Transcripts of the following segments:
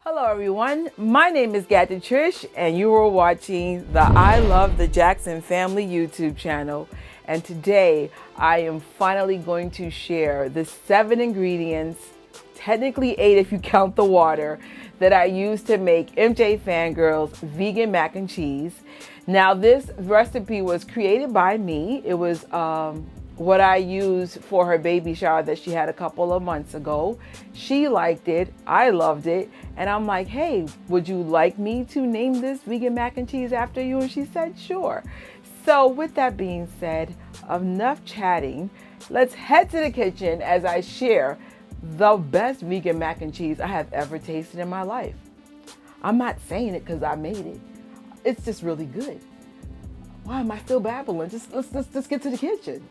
Hello everyone, my name is Gadget Trish and you are watching the I Love the Jackson Family YouTube channel. And today I am finally going to share the 7 ingredients, technically 8 if you count the water, that I use to make MJFangirl's vegan mac and cheese. Now this recipe was created by me. It was what I used for her baby shower that she had a couple of months ago. She liked it, I loved it, and I'm like, hey, would you like me to name this vegan mac and cheese after you? And she said, sure. So with that being said, enough chatting, let's head to the kitchen as I share the best vegan mac and cheese I have ever tasted in my life. I'm not saying it because I made it. It's just really good. Why am I still babbling? Let's get to the kitchen.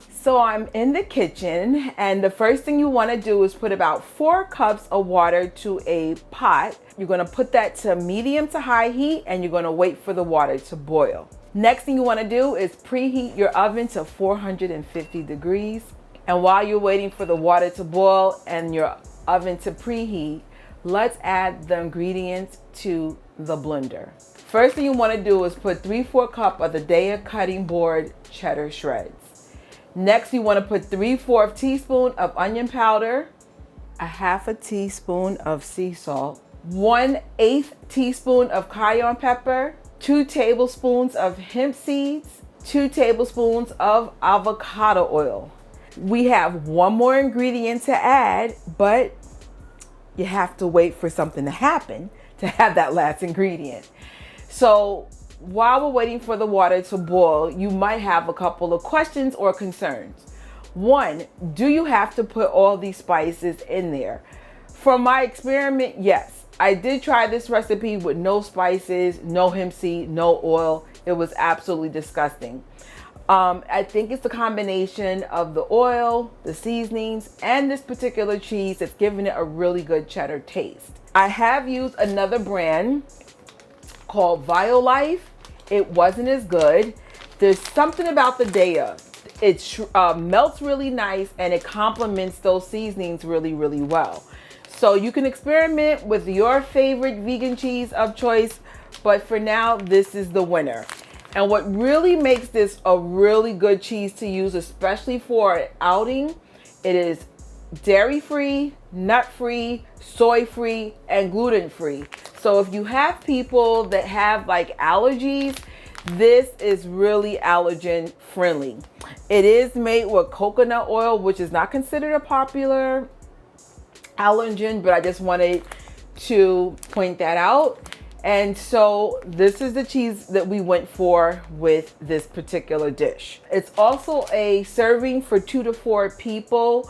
So I'm in the kitchen, and the first thing you want to do is put about 4 cups of water to a pot. You're going to put that to medium to high heat, and you're going to wait for the water to boil. Next thing you want to do is preheat your oven to 450 degrees. And while you're waiting for the water to boil and your oven to preheat, let's add the ingredients to the blender. First thing you want to do is put 3/4 cup of the Daya cutting board cheddar shreds. Next, you want to put 3/4 teaspoon of onion powder, a 1/2 teaspoon of sea salt, 1/8 teaspoon of cayenne pepper, 2 tablespoons of hemp seeds, 2 tablespoons of avocado oil. We have one more ingredient to add, but you have to wait for something to happen to have that last ingredient. So while we're waiting for the water to boil, you might have a couple of questions or concerns. One, do you have to put all these spices in there? From my experiment, yes. I did try this recipe with no spices, no hemp seed, no oil. It was absolutely disgusting. I think it's the combination of the oil, the seasonings, and this particular cheese that's giving it a really good cheddar taste. I have used another brand called Violife. It wasn't as good. There's something about the Daya. It melts really nice and it complements those seasonings really, really well. So you can experiment with your favorite vegan cheese of choice, but for now, this is the winner. And what really makes this a really good cheese to use, especially for an outing, it is dairy-free, nut-free, soy-free, and gluten-free. So if you have people that have like allergies, this is really allergen friendly. It is made with coconut oil, which is not considered a popular allergen, but I just wanted to point that out. And so this is the cheese that we went for with this particular dish. It's also a serving for 2 to 4 people.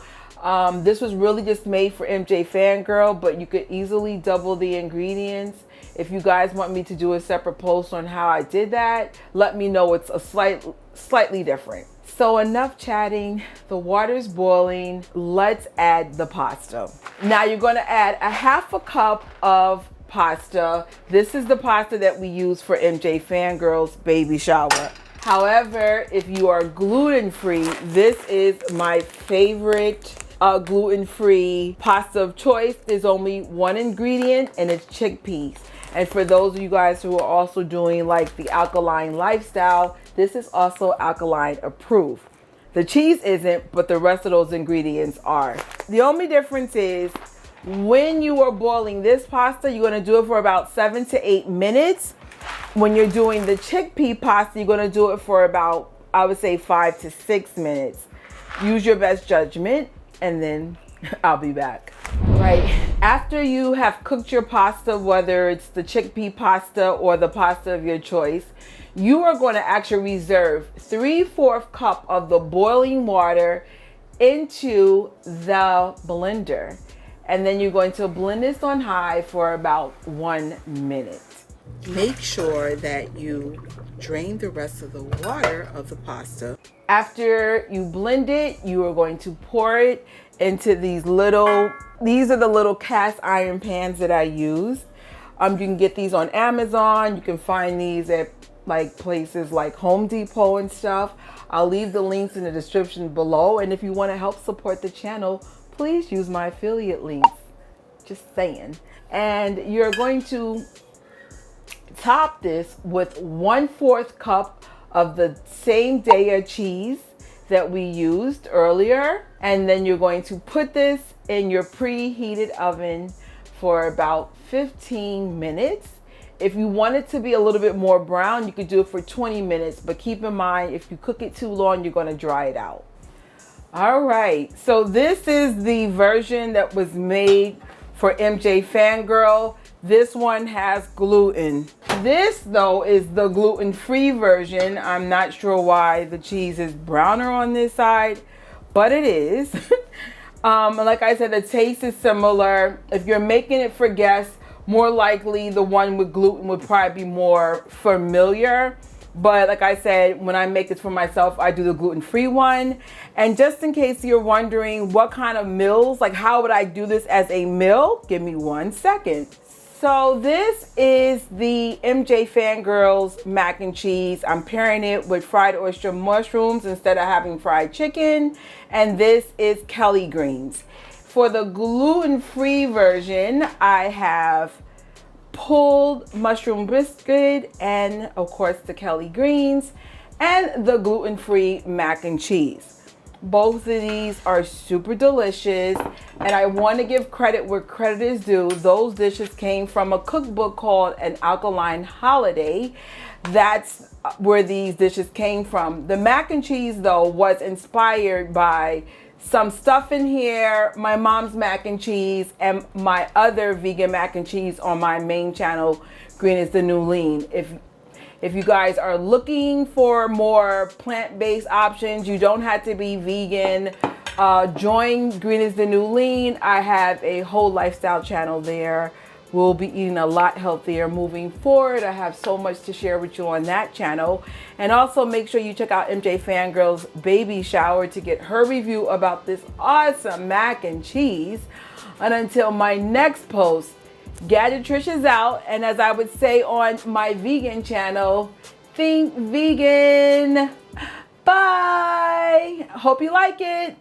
This was really just made for MJFangirl, but you could easily double the ingredients. If you guys want me to do a separate post on how I did that, let me know. It's a slightly different. So enough chatting, the water's boiling. Let's add the pasta. Now you're gonna add a 1/2 cup of pasta. This is the pasta that we use for MJFangirl's baby shower. However, if you are gluten-free, this is my favorite gluten-free pasta of choice. There's only one ingredient and it's chickpeas. And for those of you guys who are also doing like the alkaline lifestyle, this is also alkaline approved. The cheese isn't, but the rest of those ingredients are. The only difference is when you are boiling this pasta, you're going to do it for about 7 to 8 minutes. When you're doing the chickpea pasta, you're going to do it for about, I would say, 5 to 6 minutes. Use your best judgment, and then I'll be back. Right, after you have cooked your pasta, whether it's the chickpea pasta or the pasta of your choice, you are going to actually reserve 3/4 cup of the boiling water into the blender. And then you're going to blend this on high for about 1 minute. Make sure that you drain the rest of the water of the pasta. After you blend it, you are going to pour it into these are the little cast iron pans that I use. You can get these on Amazon. You can find these at like places like Home Depot and stuff. I'll leave the links in the description below. And if you want to help support the channel, please use my affiliate links. Just saying. And you're going to top this with 1/4 cup of the same day cheese that we used earlier. And then you're going to put this in your preheated oven for about 15 minutes. If you want it to be a little bit more brown, you could do it for 20 minutes, but keep in mind, if you cook it too long, you're going to dry it out. All right, so this is the version that was made for MJFangirl. This one has gluten. This, though, is the gluten-free version. I'm not sure why the cheese is browner on this side, but it is. Like I said, the taste is similar. If you're making it for guests, more likely the one with gluten would probably be more familiar. But like I said, when I make this for myself, I do the gluten-free one. And just in case you're wondering what kind of meals, like how would I do this as a meal? Give me 1 second. So this is the MJFangirl's mac and cheese. I'm pairing it with fried oyster mushrooms instead of having fried chicken. And this is Kelly greens. For the gluten-free version, I have pulled mushroom biscuit and of course the Kelly greens and the gluten-free mac and cheese. Both of these are super delicious, and I want to give credit where credit is due. Those dishes came from a cookbook called An Alkaline Holiday. That's where these dishes came from. The mac and cheese, though, was inspired by some stuff in here, my mom's mac and cheese, and my other vegan mac and cheese on my main channel, Green is the New Lean. If you guys are looking for more plant-based options, you don't have to be vegan. Join Green is the New Lean. I have a whole lifestyle channel there. We'll be eating a lot healthier moving forward. I have so much to share with you on that channel. And also make sure you check out MJFangirl's baby shower to get her review about this awesome mac and cheese. And until my next post, Gadget Trish is out. And as I would say on my vegan channel, think vegan. Bye. Hope you like it.